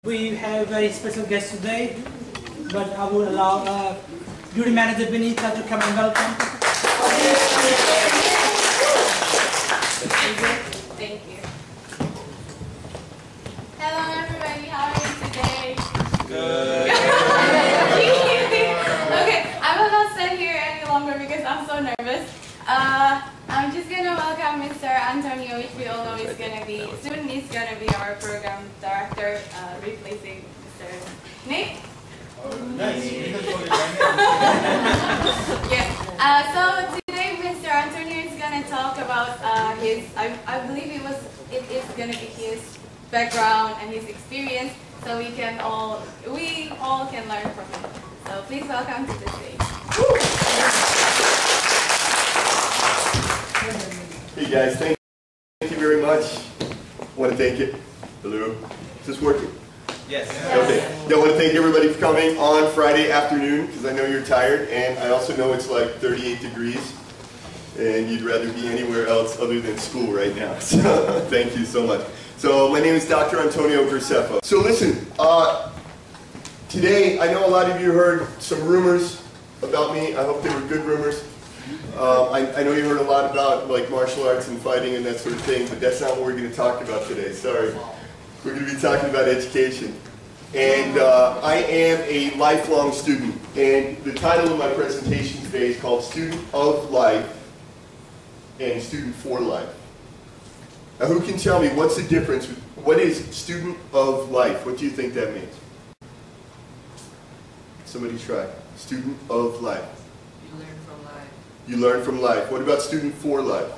We have a very special guest today, but I will allow Beauty Manager Benita to come and welcome. Thank you. Hello everybody, how are you today? Good. Okay, I will not sit here any longer because I'm so nervous. I'm just gonna welcome Mr. Antonio, which we all know is gonna be soon. He's gonna be our program director, replacing Mr. Nick. Nice. Yeah. So today, Mr. Antonio is gonna talk about his. I believe it is gonna be his background and his experience, so we all can learn from him. So please welcome to the stage. Hey guys, thank you very much. I want to thank you. Hello. Is this working? Yes. Okay. I want to thank everybody for coming on Friday afternoon because I know you're tired and I also know it's like 38 degrees and you'd rather be anywhere else other than school right now. So thank you so much. So my name is Dr. Antonio Graceffo. So listen, today I know a lot of you heard some rumors about me. I hope they were good rumors. I know you heard a lot about like martial arts and fighting and that sort of thing, but that's not what we're going to talk about today. Sorry. We're going to be talking about education. And I am a lifelong student. And the title of my presentation today is called Student of Life and Student for Life. Now who can tell me what's the difference? What is student of life? What do you think that means? Somebody try. Student of life. You learn from life. You learn from life. What about student for life?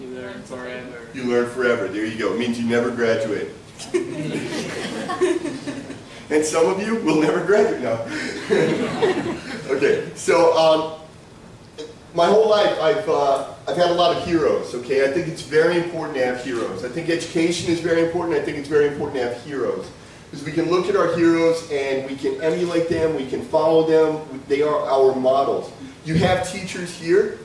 You learn forever. You learn forever. There you go. It means you never graduate. And some of you will never graduate now. Okay, so my whole life I've had a lot of heroes. Okay, I think it's very important to have heroes. I think education is very important. I think it's very important to have heroes because we can look at our heroes and we can emulate them. We can follow them. They are our models. You have teachers here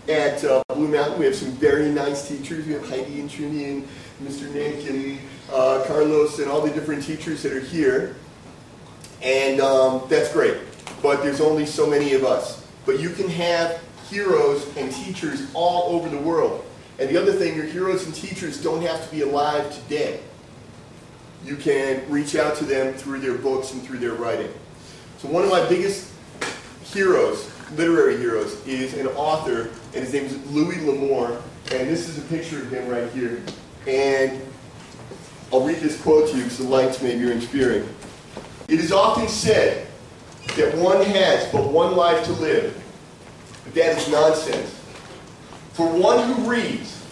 at Blue Mountain. We have some very nice teachers. We have Heidi and Trini and Mr. Nick and Carlos and all the different teachers that are here. And that's great. But there's only so many of us. But you can have heroes and teachers all over the world. And the other thing, your heroes and teachers don't have to be alive today. You can reach out to them through their books and through their writing. So one of my biggest heroes, literary heroes, is an author, and his name is Louis L'Amour, and this is a picture of him right here. And I'll read this quote to you because the lights maybe are interfering. It is often said that one has but one life to live, but that is nonsense. For one who reads,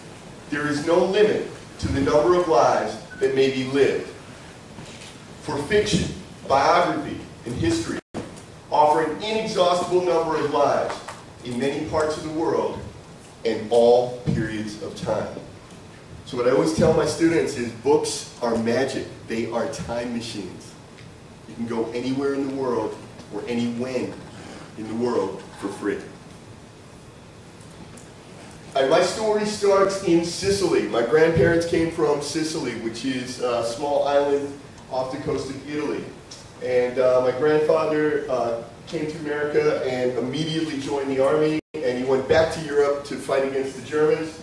there is no limit to the number of lives that may be lived. For fiction, biography, and history offer an inexhaustible number of lives in many parts of the world and all periods of time. So what I always tell my students is books are magic. They are time machines. You can go anywhere in the world or anywhen in the world for free. My story starts in Sicily. My grandparents came from Sicily, which is a small island off the coast of Italy. And my grandfather came to America and immediately joined the army, and he went back to Europe to fight against the Germans.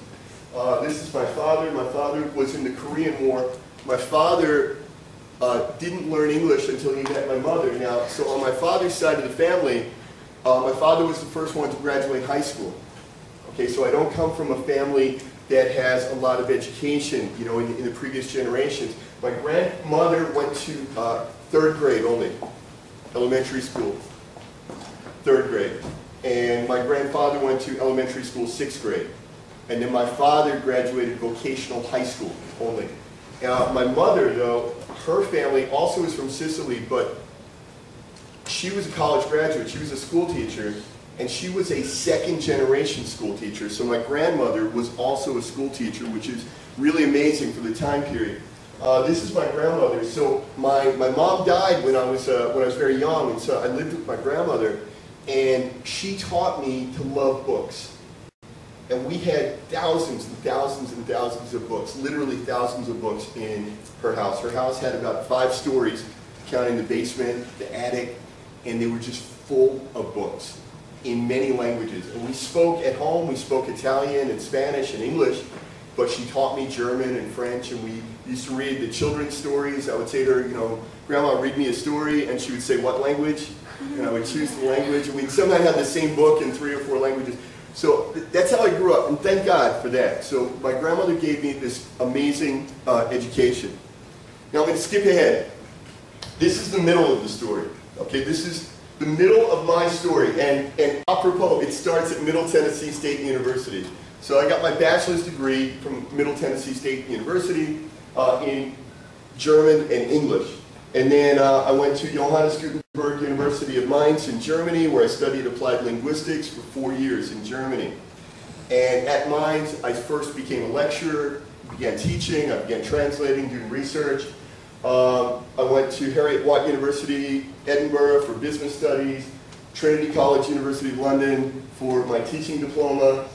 This is my father. My father was in the Korean War. My father didn't learn English until he met my mother. Now, so on my father's side of the family, my father was the first one to graduate high school. Okay, so I don't come from a family that has a lot of education, you know, in the previous generations. My grandmother went to 3rd grade only, elementary school, 3rd grade. And my grandfather went to elementary school, 6th grade. And then my father graduated vocational high school only. My mother, though, her family also is from Sicily, but she was a college graduate. She was a school teacher, and she was a 2nd generation school teacher. So my grandmother was also a school teacher, which is really amazing for the time period. This is my grandmother. So my mom died when I was very young, and so I lived with my grandmother, and she taught me to love books. And we had thousands and thousands and thousands of books, literally thousands of books in her house. Her house had about 5 stories, counting the basement, the attic, and they were just full of books in many languages. And we spoke at home, we spoke Italian and Spanish and English, but she taught me German and French, and we used to read the children's stories. I would say to her, you know, Grandma, read me a story, and she would say, what language? And I would choose the language, and we'd sometimes have the same book in 3 or 4 languages. So that's how I grew up, and thank God for that. So my grandmother gave me this amazing education. Now I'm going to skip ahead. This is the middle of the story. Okay, this is the middle of my story, and apropos, it starts at Middle Tennessee State University. So I got my bachelor's degree from Middle Tennessee State University in German and English. And then I went to Johannes Gutenberg University of Mainz in Germany, where I studied applied linguistics for 4 years in Germany. And at Mainz, I first became a lecturer, began teaching, I began translating, doing research. I went to Heriot-Watt University, Edinburgh for business studies, Trinity College, University of London for my teaching diploma.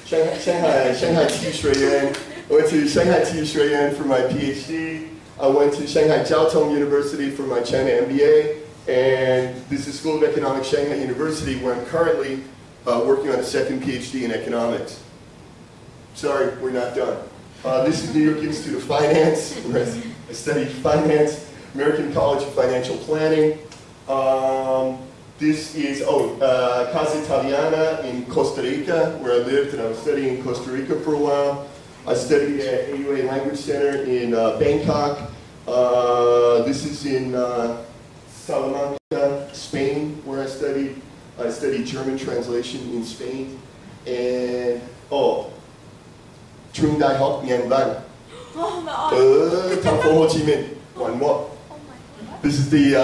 Shanghai Jiaotong. I went to Shanghai Jiaotong for my PhD. I went to Shanghai Jiaotong University for my China-MBA. And this is School of Economics, Shanghai University, where I'm currently working on a second PhD in economics. Sorry, we're not done. This is New York Institute of Finance, where I studied finance, American College of Financial Planning. This is, Casa Italiana in Costa Rica, where I lived, and I was studying in Costa Rica for a while. I studied at AUA Language Center in Bangkok. This is in Salamanca, Spain, where I studied. I studied German translation in Spain. And, Trung Đại học Nhân văn. Thành phố Hồ Chí Minh. One more. This is the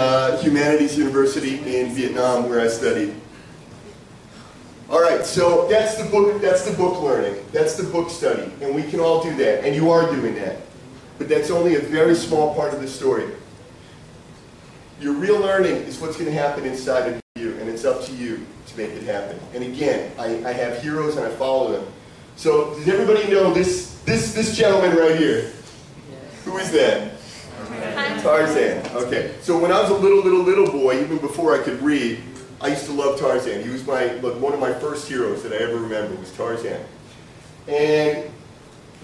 Humanities University in Vietnam, where I studied. All right, so that's the book learning. That's the book study, and we can all do that, and you are doing that. But that's only a very small part of the story. Your real learning is what's going to happen inside of you, and it's up to you to make it happen. And again, I have heroes and I follow them. So does everybody know this gentleman right here? Who is that? Tarzan. Okay. So when I was a little boy, even before I could read, I used to love Tarzan. He was one of my first heroes that I ever remember was Tarzan. And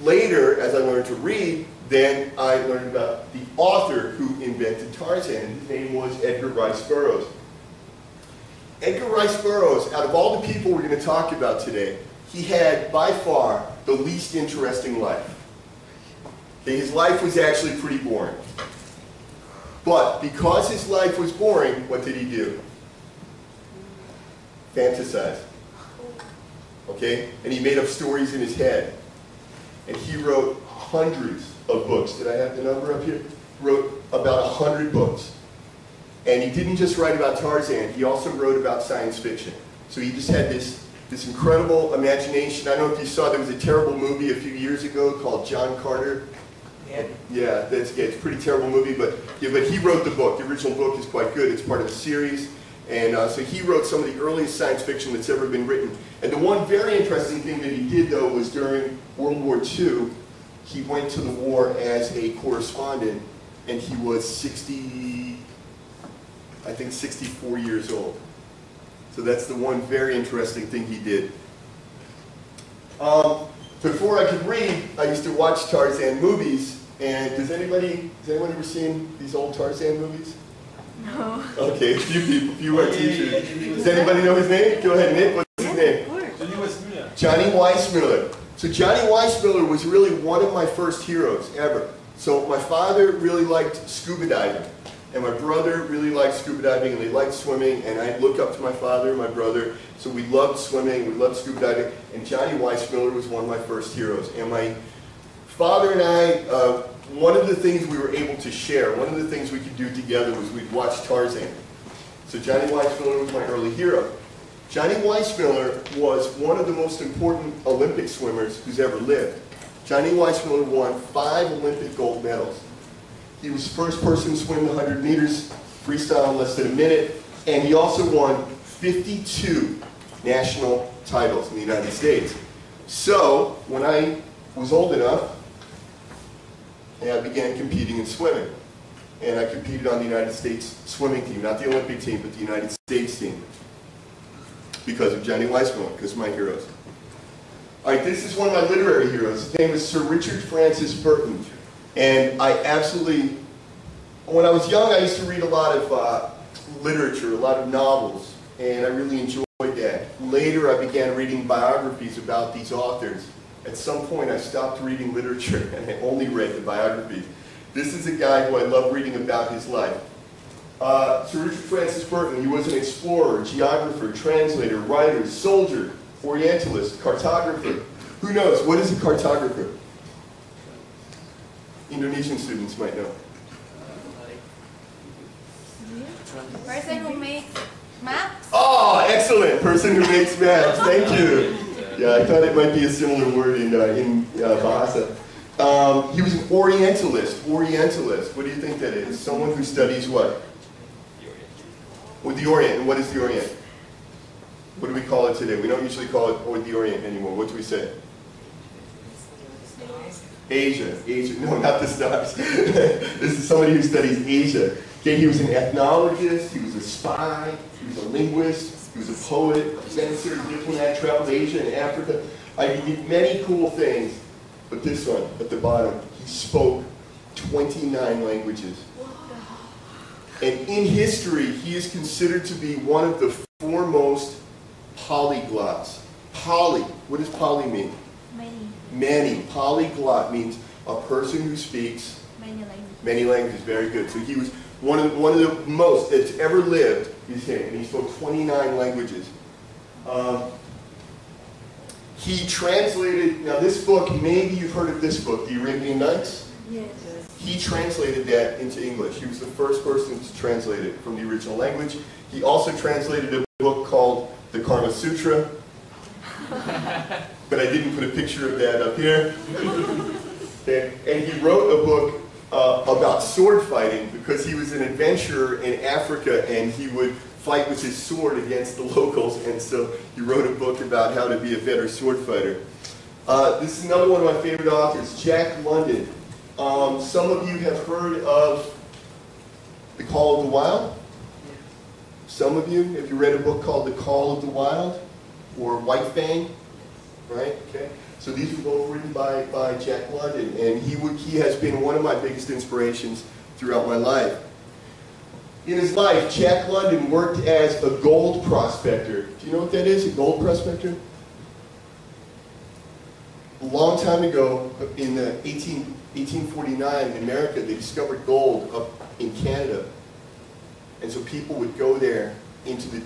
later, as I learned to read, then I learned about the author who invented Tarzan. His name was Edgar Rice Burroughs. Edgar Rice Burroughs, out of all the people we're going to talk about today, he had by far the least interesting life. Okay, his life was actually pretty boring. But because his life was boring, what did he do? Fantasize. Okay? And he made up stories in his head. And he wrote hundreds of books. Did I have the number up here? He wrote about 100 books. And he didn't just write about Tarzan, he also wrote about science fiction. So he just had this incredible imagination. I don't know if you saw, there was a terrible movie a few years ago called John Carter. Yeah, it's a pretty terrible movie, but he wrote the book. The original book is quite good. It's part of the series. And so he wrote some of the earliest science fiction that's ever been written. And the one very interesting thing that he did, though, was during World War II, he went to the war as a correspondent, and he was 64 years old. So that's the one very interesting thing he did. Before I could read, I used to watch Tarzan movies. And has anyone ever seen these old Tarzan movies? No. Okay, a few people, a few are teachers. Does anybody know his name? Go ahead, Nick. What's his name? Johnny Weissmuller. So Johnny Weissmuller was really one of my first heroes ever. So my father really liked scuba diving. And my brother really liked scuba diving, and they liked swimming, and I look up to my father and my brother. So we loved swimming, we loved scuba diving, and Johnny Weissmuller was one of my first heroes. And my father and I, one of the things we were able to share, one of the things we could do together was we'd watch Tarzan. So Johnny Weissmuller was my early hero. Johnny Weissmuller was one of the most important Olympic swimmers who's ever lived. Johnny Weissmuller won 5 Olympic gold medals. He was the first person to swim the 100 meters freestyle in less than a minute, and he also won 52 national titles in the United States. So, when I was old enough, I began competing in swimming. And I competed on the United States swimming team, not the Olympic team, but the United States team. Because of Johnny Weissmuller, because of my heroes. All right, this is one of my literary heroes. His name is Sir Richard Francis Burton. And I absolutely, when I was young, I used to read a lot of literature, a lot of novels, and I really enjoyed that. Later, I began reading biographies about these authors. At some point, I stopped reading literature, and I only read the biographies. This is a guy who I love reading about his life. Sir Richard Francis Burton, he was an explorer, geographer, translator, writer, soldier, orientalist, cartographer. Who knows? What is a cartographer? Indonesian students might know. Person who makes maps? Oh, excellent! Person who makes maps. Thank you. Yeah, I thought it might be a similar word in Bahasa. He was an orientalist. Orientalist. What do you think that is? Someone who studies what? With the Orient. And what is the Orient? What do we call it today? We don't usually call it the Orient anymore. What do we say? Asia. Asia. No, not the stars. This is somebody who studies Asia. Okay, he was an ethnologist, he was a spy, he was a linguist, he was a poet, a fencer, diplomat, traveled Asia and Africa. He did many cool things, but this one at the bottom, he spoke 29 languages. And in history, he is considered to be one of the foremost polyglots. Poly, what does poly mean? Many. Many. Polyglot means a person who speaks Many languages. many languages. Very good. So he was one of the most that's ever lived, he's saying, and he spoke 29 languages. He translated, now this book, maybe you've heard of this book, The Arabian Nights? Yes. He translated that into English. He was the first person to translate it from the original language. He also translated a book called The Karma Sutra, but I didn't put a picture of that up here. And he wrote a book about sword fighting because he was an adventurer in Africa and he would fight with his sword against the locals, and so he wrote a book about how to be a better sword fighter. This is another one of my favorite authors, Jack London. Some of you have heard of The Call of the Wild? Some of you, have you read a book called The Call of the Wild? Or White Fang? Right? Okay. So these were both written by Jack London, and he has been one of my biggest inspirations throughout my life. In his life, Jack London worked as a gold prospector. Do you know what that is, a gold prospector? A long time ago, in 1849 in America, they discovered gold up in Canada. And so people would go there into the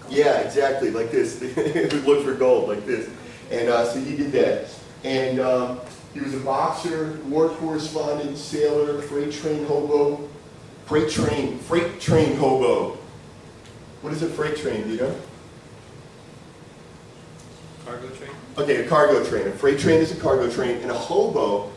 yeah, exactly, like this. They would look for gold, like this. And so he did that. And he was a boxer, war correspondent, sailor, freight train hobo. Freight train hobo. What is a freight train, do you know? Cargo train? Okay, a cargo train. A freight train is a cargo train. And a hobo,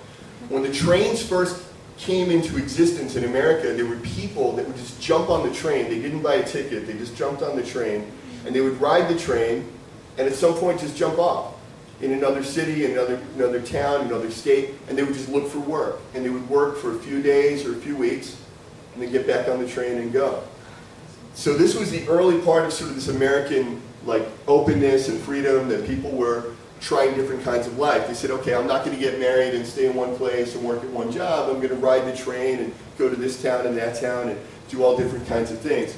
when the trains first came into existence in America, there were people that would just jump on the train. They didn't buy a ticket. They just jumped on the train. And they would ride the train, and at some point just jump off in another city, in another town, another state, and they would just look for work. And they would work for a few days or a few weeks, and then get back on the train and go. So this was the early part of sort of this American like openness and freedom, that people were trying different kinds of life. They said, okay, I'm not going to get married and stay in one place and work at one job. I'm going to ride the train and go to this town and that town and do all different kinds of things.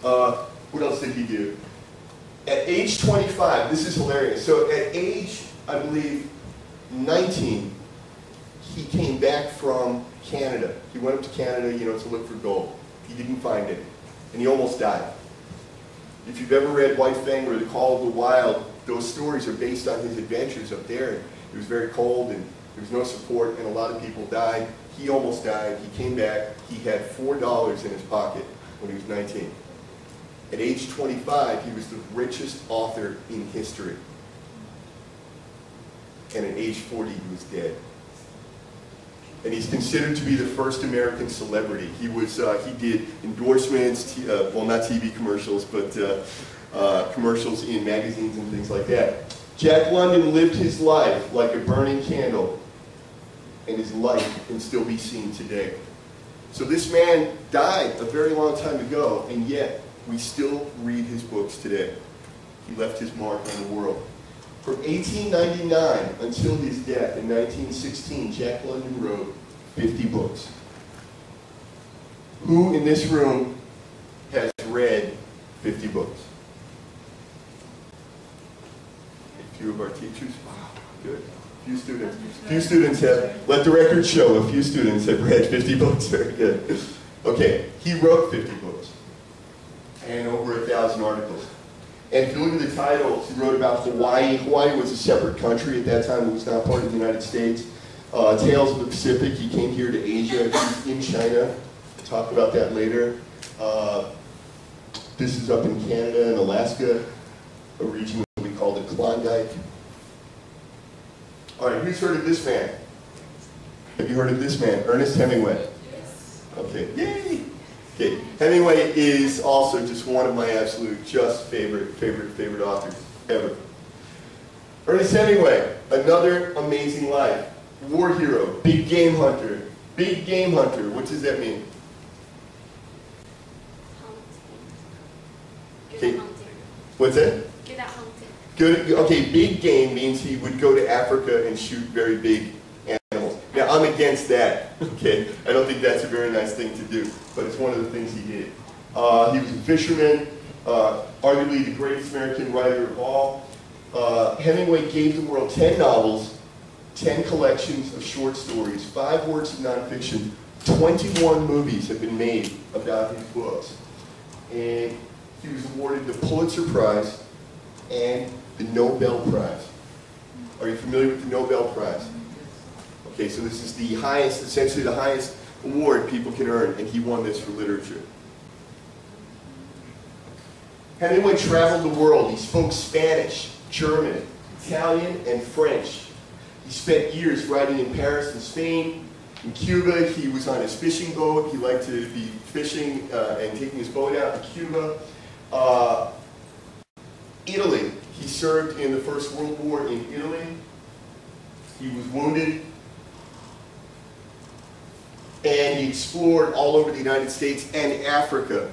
What else did he do? At age 25, this is hilarious. So at age, I believe, 19, he came back from Canada. He went up to Canada, you know, to look for gold. He didn't find it, and he almost died. If you've ever read White Fang or The Call of the Wild, those stories are based on his adventures up there. It was very cold, and there was no support, and a lot of people died. He almost died. He came back. He had $4 in his pocket when he was 19. At age 25, he was the richest author in history. And at age 40, he was dead. And he's considered to be the first American celebrity. He did endorsements, well, not TV commercials, but commercials in magazines and things like that. Jack London lived his life like a burning candle, and his light can still be seen today. So this man died a very long time ago, and yet we still read his books today. He left his mark on the world. From 1899 until his death in 1916, Jack London wrote 50 books. Who in this room has read 50 books? A few of our teachers? Wow, good. A few students. A few students have, let the record show, a few students have read 50 books. Very good. Okay, he wrote 50 books and over 1,000 articles. And if you look at the titles, he wrote about Hawaii. Hawaii was a separate country at that time. It was not part of the United States. Tales of the Pacific. He came here to Asia. He's in China. We'll talk about that later. This is up in Canada and Alaska, a region that we call the Klondike. All right, who's heard of this man? Have you heard of this man? Ernest Hemingway. Yes. Okay, yay! Okay, Hemingway is also just one of my absolute favorite authors ever. Ernest Hemingway, another amazing life. War hero, big game hunter. Big game hunter, what does that mean? Hunting. Okay. What's that? Good at hunting. Good, okay, big game means he would go to Africa and shoot very big animals. Now, I'm against that, okay? I don't think that's a very nice thing to do, but it's one of the things he did. He was a fisherman, arguably the greatest American writer of all. Hemingway gave the world 10 novels, 10 collections of short stories, 5 works of nonfiction, 21 movies have been made about his books. And he was awarded the Pulitzer Prize and the Nobel Prize. Are you familiar with the Nobel Prize? Okay, so this is the highest, essentially the highest award people can earn, and he won this for literature. Hemingway traveled the world. He spoke Spanish, German, Italian, and French. He spent years writing in Paris and Spain. In Cuba, he was on his fishing boat. He liked to be fishing and taking his boat out to Cuba. Italy, he served in the First World War in Italy. He was wounded. And he explored all over the United States and Africa.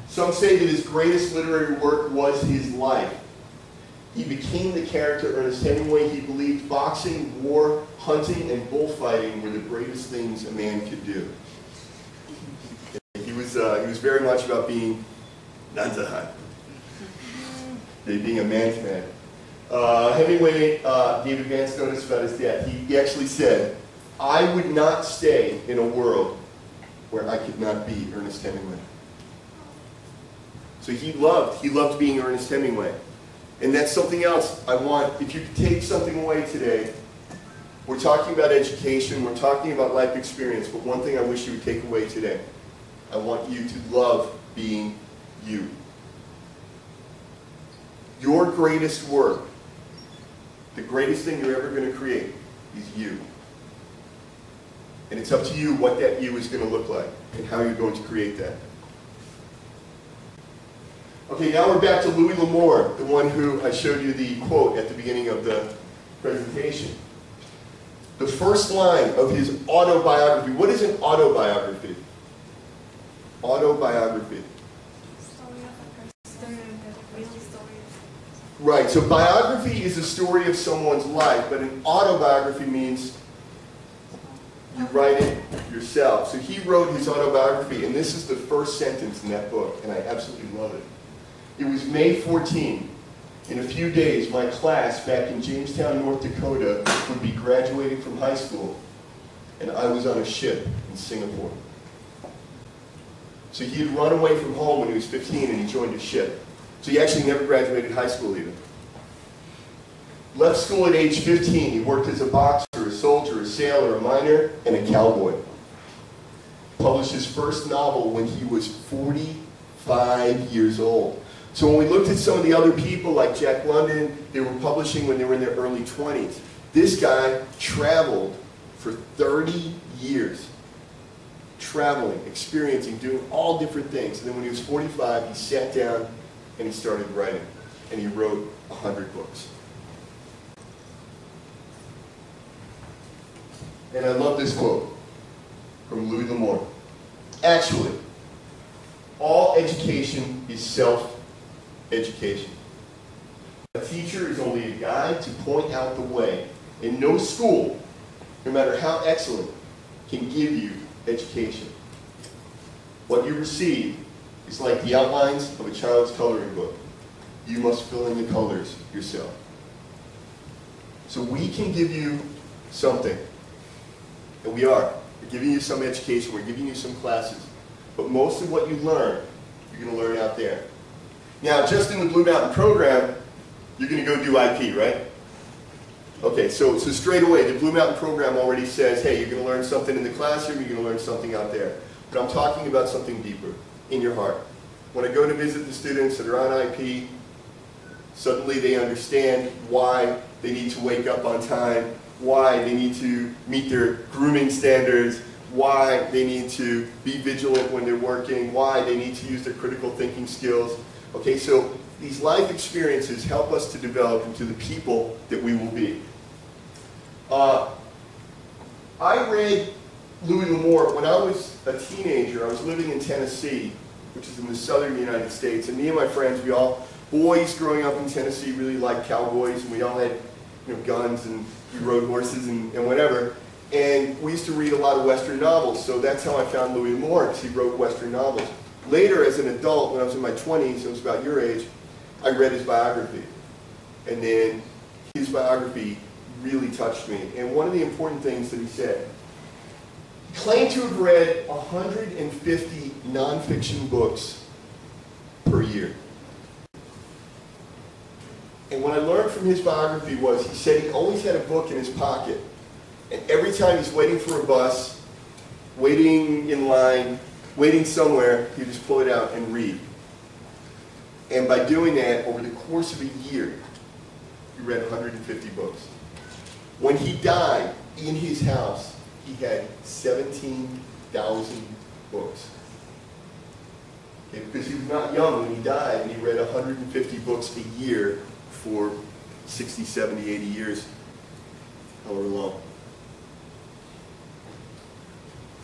Some say that his greatest literary work was his life. He became the character Ernest Hemingway. He believed boxing, war, hunting, and bullfighting were the greatest things a man could do. He was very much about being Nanzahan, being a man's man. Hemingway gave advance notice about his death. He actually said, "I would not stay in a world where I could not be Ernest Hemingway." So he loved being Ernest Hemingway. And that's something else I want, if you could take something away today, we're talking about education, we're talking about life experience, but one thing I wish you would take away today, I want you to love being you. Your greatest work, the greatest thing you're ever going to create, is you. And it's up to you what that you is going to look like and how you're going to create that. Okay, now we're back to Louis L'Amour, the one who I showed you the quote at the beginning of the presentation. The first line of his autobiography. What is an autobiography? Autobiography. Story of a person. Real story. Right, so biography is a story of someone's life, but an autobiography means you write it yourself. So he wrote his autobiography, and this is the first sentence in that book, and I absolutely love it. It was May 14. In a few days, my class back in Jamestown, North Dakota would be graduating from high school, and I was on a ship in Singapore. So he had run away from home when he was 15 and he joined a ship. So he actually never graduated high school either. Left school at age 15. He worked as a boxer, a soldier, a sailor, a miner, and a cowboy. Published his first novel when he was 45 years old. So when we looked at some of the other people like Jack London, they were publishing when they were in their early 20s. This guy traveled for 30 years. Traveling, experiencing, doing all different things. And then when he was 45, he sat down and he started writing. And he wrote 100 books. And I love this quote from Louis L'Amour. Actually, all education is self-education. A teacher is only a guide to point out the way, and no school, no matter how excellent, can give you education. What you receive is like the outlines of a child's coloring book. You must fill in the colors yourself. So we can give you something, and we are. We're giving you some education, we're giving you some classes, but most of what you learn, you're going to learn out there. Now, just in the Blue Mountain program, you're going to go do IP, right? Okay, so straight away, the Blue Mountain program already says, hey, you're going to learn something in the classroom, you're going to learn something out there. But I'm talking about something deeper, in your heart. When I go to visit the students that are on IP, suddenly they understand why they need to wake up on time, why they need to meet their grooming standards, why they need to be vigilant when they're working, why they need to use their critical thinking skills. Okay, so these life experiences help us to develop into the people that we will be. I read Louis L'Amour when I was a teenager. I was living in Tennessee, which is in the southern United States, and me and my friends, we all, boys growing up in Tennessee, really liked cowboys, and we all had guns, and we rode horses and whatever. And we used to read a lot of Western novels, so that's how I found Louis L'Amour, because he wrote Western novels. Later, as an adult, when I was in my 20s, I was about your age, I read his biography. And then his biography really touched me. And one of the important things that he said, he claimed to have read 150 nonfiction books per year. And what I learned from his biography was, he said he always had a book in his pocket. And every time he's waiting for a bus, waiting in line, waiting somewhere, he'd just pull it out and read. And by doing that, over the course of a year, he read 150 books. When he died, in his house, he had 17,000 books. Okay, because he was not young when he died, and he read 150 books a year for 60, 70, 80 years, however long.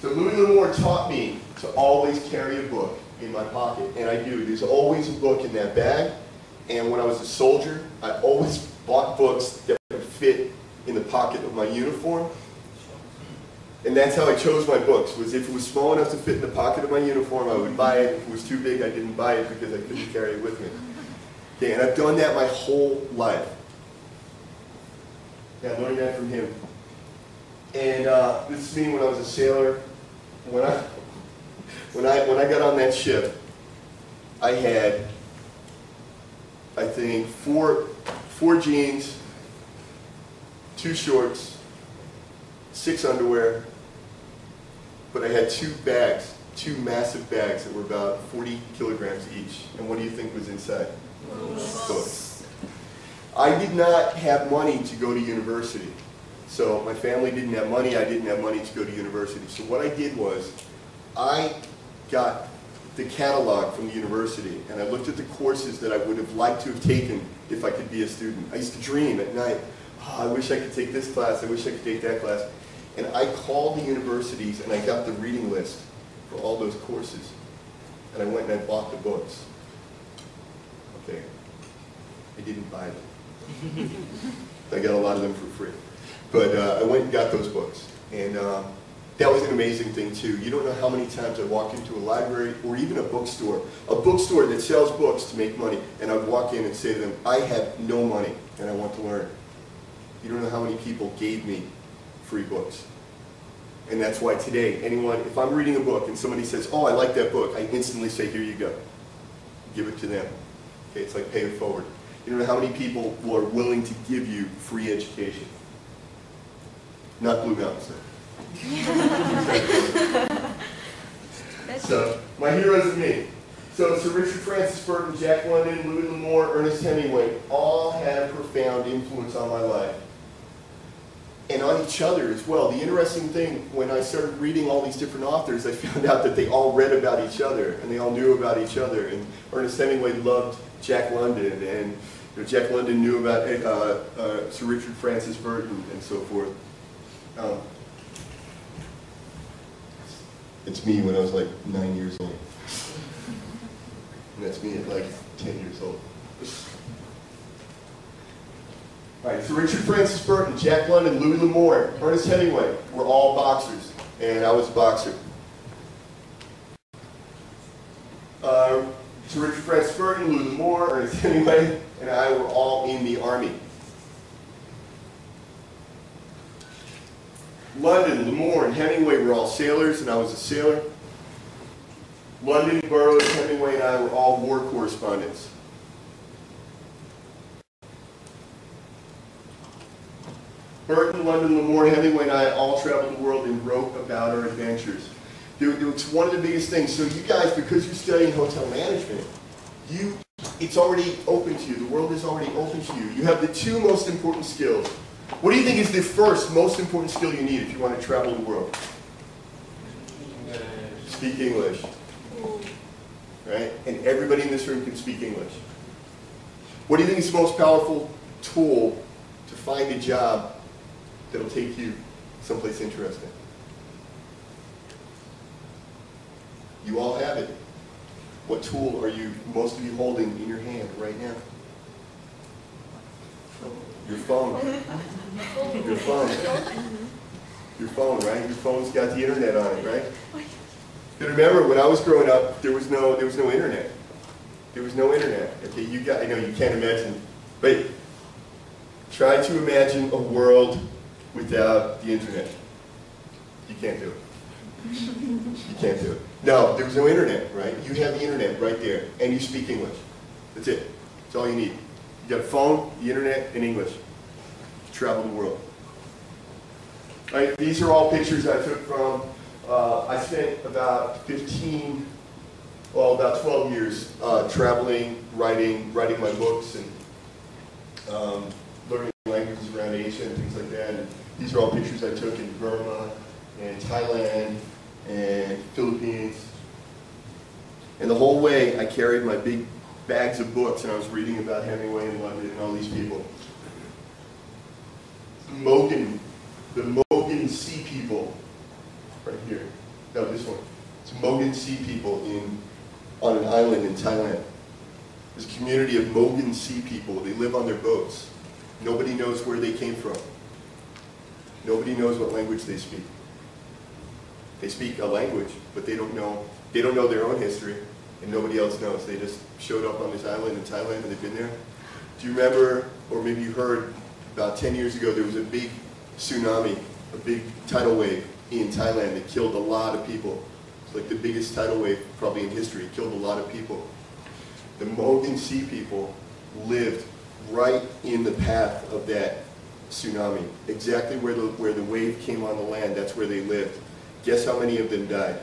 So Louis L'Amour taught me to always carry a book in my pocket, and I do. There's always a book in that bag, and when I was a soldier, I always bought books that would fit in the pocket of my uniform, and that's how I chose my books, was if it was small enough to fit in the pocket of my uniform, I would buy it. If it was too big, I didn't buy it because I couldn't carry it with me. Okay, and I've done that my whole life. Yeah, I learned that from him. And this is me when I was a sailor. When I got on that ship, I had, I think, four jeans, 2 shorts, 6 underwear, but I had 2 bags, 2 massive bags that were about 40 kilograms each. And what do you think was inside? Books. I did not have money to go to university. So my family didn't have money, I didn't have money to go to university. So what I did was, I got the catalog from the university, and I looked at the courses that I would have liked to have taken if I could be a student. I used to dream at night, oh, I wish I could take this class, I wish I could take that class. And I called the universities, and I got the reading list for all those courses. And I went and I bought the books. Okay, I didn't buy them. I got a lot of them for free. But I went and got those books, and that was an amazing thing too. You don't know how many times I walked into a library or even a bookstore that sells books to make money, and I'd walk in and say to them, I have no money and I want to learn. You don't know how many people gave me free books. And that's why today, anyone, if I'm reading a book and somebody says, oh, I like that book, I instantly say, here you go. Give it to them. Okay, it's like pay it forward. You don't know how many people are willing to give you free education. Not Blue Mountain stuff. So, my heroes are me. So Richard Francis Burton, Jack London, Louis L'Amour, Ernest Hemingway all had a profound influence on my life. and on each other as well. The interesting thing, when I started reading all these different authors, I found out that they all read about each other, and they all knew about each other. And Ernest Hemingway loved Jack London, and Jack London knew about Sir Richard Francis Burton, and so forth. It's me when I was like 9 years old. And that's me at like 10 years old. All right, so Richard Francis Burton, Jack London, Louis L'Amour, Ernest Hemingway were all boxers, and I was a boxer. So Richard Francis Burton, Louis L'Amour, Ernest Hemingway, and I were all in the Army. London, L'Amour, and Hemingway were all sailors, and I was a sailor. London, Burroughs, Hemingway, and I were all war correspondents. Burton, London, L'Amour, Hemingway, and I all traveled the world and wrote about our adventures. It's one of the biggest things. So you guys, because you're studying hotel management, it's already open to you. The world is already open to you. You have the two most important skills. What do you think is the first most important skill you need if you want to travel the world? Speak English. Right? And everybody in this room can speak English. What do you think is the most powerful tool to find a job that'll take you someplace interesting? You all have it. What tool are most of you holding in your hand right now? Your phone. Your phone. Your phone, right? Your phone's got the internet on it, right? But remember, when I was growing up, there was no internet. There was no internet. Okay, I know you can't imagine, but try to imagine a world without the internet. You can't do it. You can't do it. No, there was no internet, right? You have the internet right there, and you speak English. That's it. That's all you need. You got a phone, the internet, and English. You travel the world. All right, these are all pictures I took from, I spent about 12 years traveling, writing my books, and learning languages around Asia and things like that. And these are all pictures I took in Burma and Thailand and Philippines. And the whole way I carried my big bags of books, and I was reading about Hemingway and London and all these people. The Mogan Sea people, right here. No, this one. It's Mogan Sea people on an island in Thailand. There's a community of Mogan Sea people. They live on their boats. Nobody knows where they came from. Nobody knows what language they speak. They speak a language, but they don't know their own history, and nobody else knows. They just showed up on this island in Thailand, and they've been there. Do you remember, or maybe you heard, about 10 years ago, there was a big tsunami, a big tidal wave in Thailand that killed a lot of people. It's like the biggest tidal wave probably in history. It killed a lot of people. The Mogan Sea people lived right in the path of that tsunami. Exactly where the wave came on the land, that's where they lived. Guess how many of them died?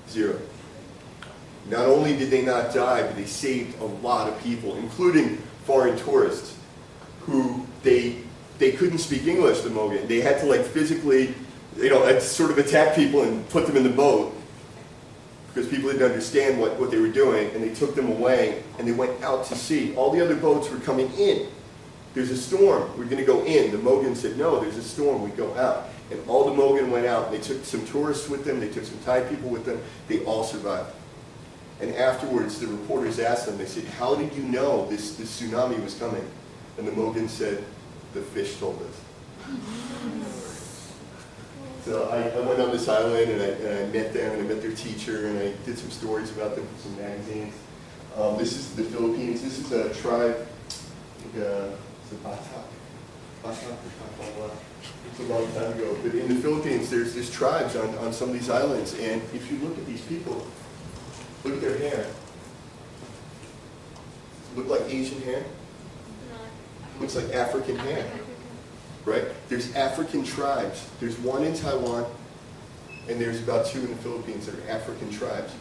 0. Not only did they not die, but they saved a lot of people, including foreign tourists who they couldn't speak English, the Mogan. They had to like physically, sort of attack people and put them in the boat because people didn't understand what they were doing, and they took them away and they went out to sea. All the other boats were coming in. There's a storm, we're going to go in. The Mogan said, no, there's a storm, we go out. And all the Mogan went out, and they took some tourists with them, they took some Thai people with them, they all survived. And afterwards, the reporters asked them, they said, how did you know this tsunami was coming? And the Mogan said, the fish told us. So I went on this island, and I met them, and I met their teacher, and I did some stories about them for some magazines. This is the Philippines. This is a tribe, it's a Batak. It's a long time ago, but in the Philippines there's tribes on some of these islands, and if you look at these people, look at their hair. Look like Asian hair? No. Looks like African hair, right? There's African tribes. There's one in Taiwan, and there's about 2 in the Philippines that are African tribes.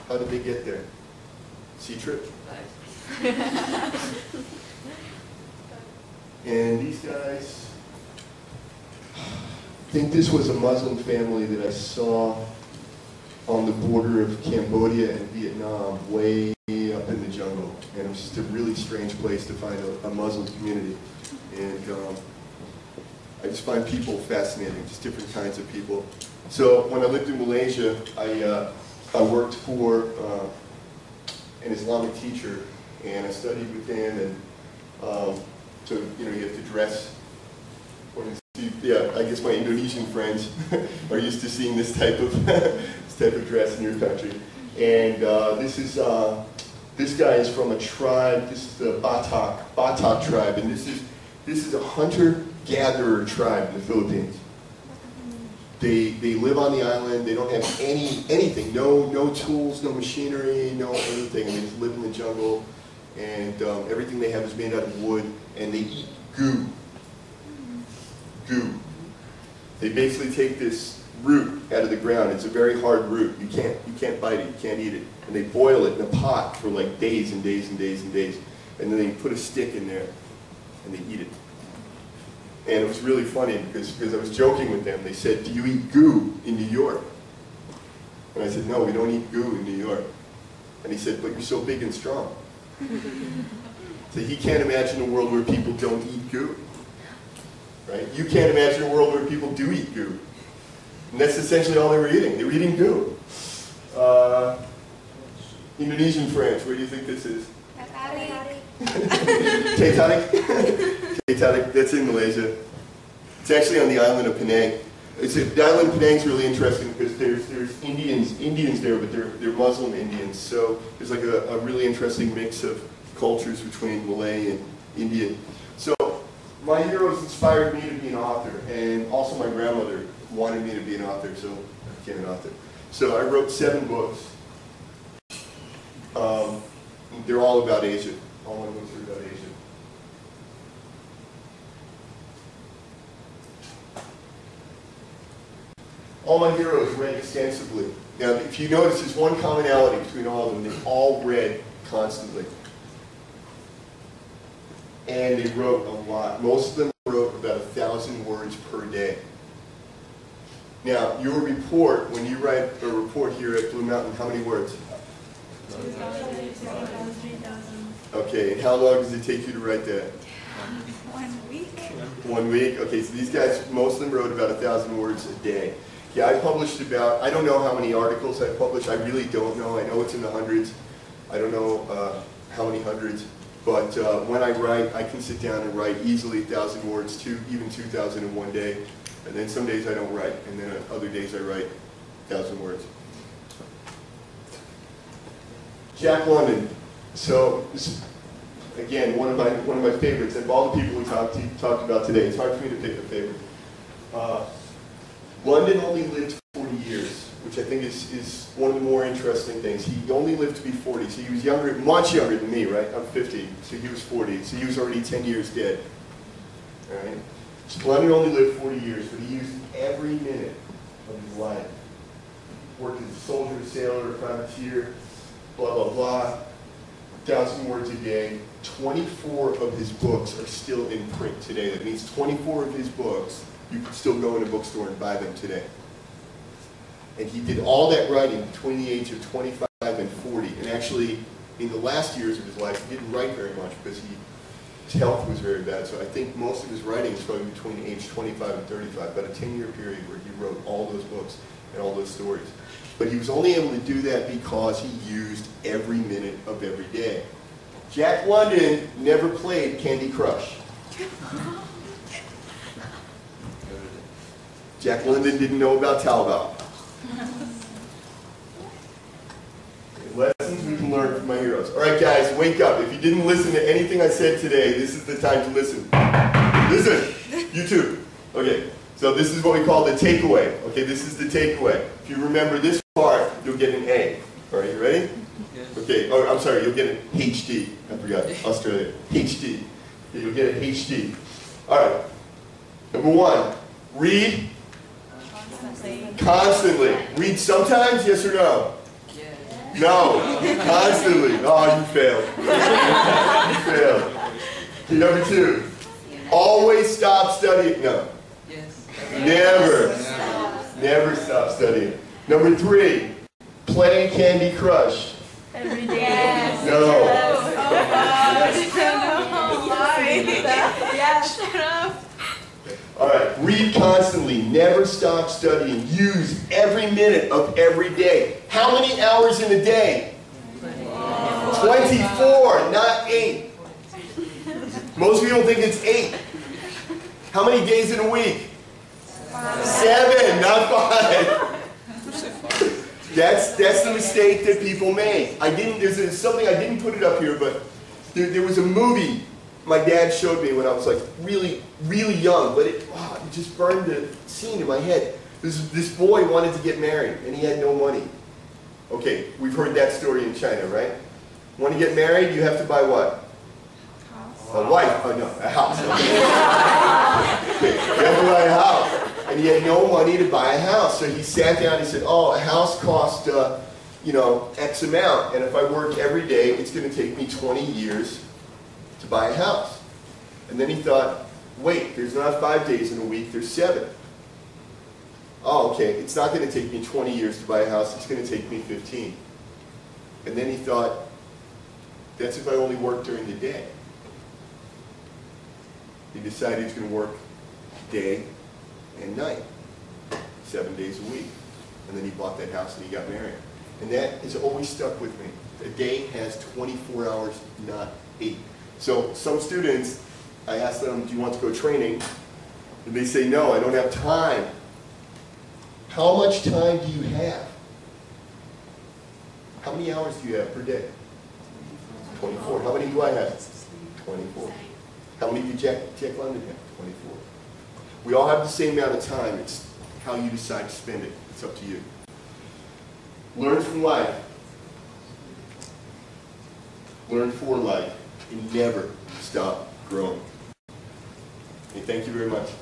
How did they get there? Sea trip? And these guys, I think this was a Muslim family that I saw on the border of Cambodia and Vietnam, way up in the jungle. And it was just a really strange place to find a Muslim community. And I just find people fascinating, just different kinds of people. So when I lived in Malaysia, I worked for an Islamic teacher, and I studied with him, and so you have to dress. Yeah, I guess my Indonesian friends are used to seeing this type of dress in your country. And this guy is from a tribe. This is the Batak tribe, and this is a hunter-gatherer tribe in the Philippines. They live on the island. They don't have anything. No tools, no machinery, no anything. I mean, they just live in the jungle, and everything they have is made out of wood. And they eat goo. Goo. They basically take this root out of the ground. It's a very hard root. You can't bite it. You can't eat it. And they boil it in a pot for like days and days and days and days. And then they put a stick in there, and they eat it. And it was really funny because I was joking with them. They said, "Do you eat goo in New York?" And I said, "No, we don't eat goo in New York." And he said, "But you're so big and strong." So he can't imagine a world where people don't eat goo. Right? You can't imagine a world where people do eat goo. And that's essentially all they were eating. They were eating goo. Indonesian friends, where do you think this is? Teh tarik. Teh tarik, that's in Malaysia. It's actually on the island of Penang. The island of Penang is really interesting because there's Indians there, but they're Muslim Indians. So there's like a really interesting mix of cultures between Malay and Indian. So my heroes inspired me to be an author, and also my grandmother wanted me to be an author, so I became an author. So I wrote 7 books. They're all about Asia. All my books are about Asia. All my heroes read extensively. Now, if you notice, there's one commonality between all of them. They all read constantly. And they wrote a lot. Most of them wrote about 1,000 words per day. Now, your report, when you write a report here at Blue Mountain, how many words? 3,000. Okay, and how long does it take you to write that? 1 week. 1 week? Okay, so these guys, most of them wrote about 1,000 words a day. Yeah, I published about, I don't know how many articles I published. I really don't know. I know it's in the hundreds. I don't know how many hundreds. But when I write, I can sit down and write easily 1,000 words, even 2,000 in one day. And then some days I don't write, and then other days I write 1,000 words. Jack London. So, again, one of my favorites. And of all the people we talked about today, it's hard for me to pick a favorite. London only lived 40 years, which I think is one of the more interesting things. He only lived to be 40, so he was younger, much younger than me, right? I'm 50, so he was 40, so he was already 10 years dead. All right? So London only lived 40 years, but he used every minute of his life. Worked as a soldier, a sailor, a privateer, blah, blah, blah. 1,000 words a day. 24 of his books are still in print today. That means 24 of his books, you can still go in a bookstore and buy them today. And he did all that writing between the age of 25 and 40. And actually, in the last years of his life, he didn't write very much because his health was very bad. So I think most of his writing is probably between age 25 and 35, about a 10-year period where he wrote all those books and all those stories. But he was only able to do that because he used every minute of every day. Jack London never played Candy Crush. Jack London didn't know about Taobao. Lessons we can learn from my heroes. All right, guys, wake up. If you didn't listen to anything I said today, this is the time to listen. Listen, you too. Okay, so this is what we call the takeaway. Okay, this is the takeaway. If you remember this part, you'll get an A. All right, you ready? Yes. Okay, oh, I'm sorry, you'll get an HD. I forgot, Australia. HD. Okay, you'll get an HD. All right, number 1, read constantly. Read sometimes, yes or no? Yes. No, constantly. Oh, you failed. You failed. Okay, number 2. Always stop studying. No. Yes. Never. Never stop studying. Number 3, playing Candy Crush. Every day. Yes. No. Oh gosh. Yeah. Shut up. All right. Read constantly. Never stop studying. Use every minute of every day. How many hours in a day? 24, not 8. Most people think it's 8. How many days in a week? 7, not 5. That's the mistake that people make. There's something, I didn't put it up here, but there was a movie my dad showed me when I was like really, really young, but it just burned the scene in my head. This boy wanted to get married, and he had no money. Okay, we've heard that story in China, right? Want to get married, you have to buy what? A wife. Oh no, a house. Okay. You have to buy a house. And he had no money to buy a house. So he sat down and he said, oh, a house costs, X amount. And if I work every day, it's going to take me 20 years to buy a house. And then he thought, wait, there's not 5 days in a week, there's 7. Oh, okay, it's not going to take me 20 years to buy a house, it's going to take me 15. And then he thought, that's if I only work during the day. He decided he's going to work day and night, 7 days a week. And then he bought that house and he got married. And that has always stuck with me. A day has 24 hours, not 8. So some students, I ask them, do you want to go training? And they say, no, I don't have time. How much time do you have? How many hours do you have per day? 24. How many do I have? 24. How many did Jack London have? 24. We all have the same amount of time. It's how you decide to spend it. It's up to you. Learn from life. Learn for life. And never stop growing. Okay, thank you very much.